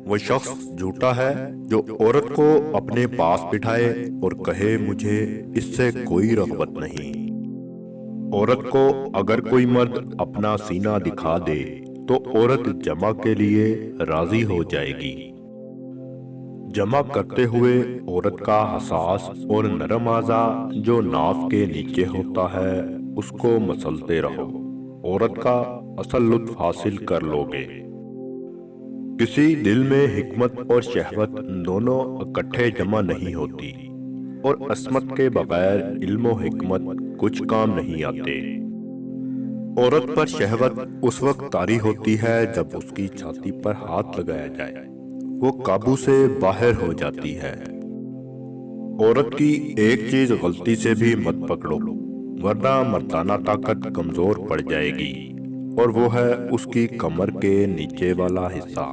وہ شخص جھوٹا ہے جو عورت کو اپنے پاس بٹھائے اور کہے مجھے اس سے کوئی رغبت نہیں۔ عورت کو اگر کوئی مرد اپنا سینہ دکھا دے تو عورت جمع کے لیے راضی ہو جائے گی۔ جمع کرتے ہوئے عورت کا حساس اور نرم اعضا جو ناف کے نیچے ہوتا ہے اس کو مسلتے رہو، عورت کا اصل لطف حاصل کر لو گے۔ کسی دل میں حکمت اور شہوت دونوں اکٹھے جمع نہیں ہوتی، اور عصمت کے بغیر علم و حکمت کچھ کام نہیں آتے۔ عورت پر شہوت اس وقت طاری ہوتی ہے جب اس کی چھاتی پر ہاتھ لگایا جائے، وہ قابو سے باہر ہو جاتی ہے۔ عورت کی ایک چیز غلطی سے بھی مت پکڑو ورنہ مردانہ طاقت کمزور پڑ جائے گی، اور وہ ہے اس کی کمر کے نیچے والا حصہ۔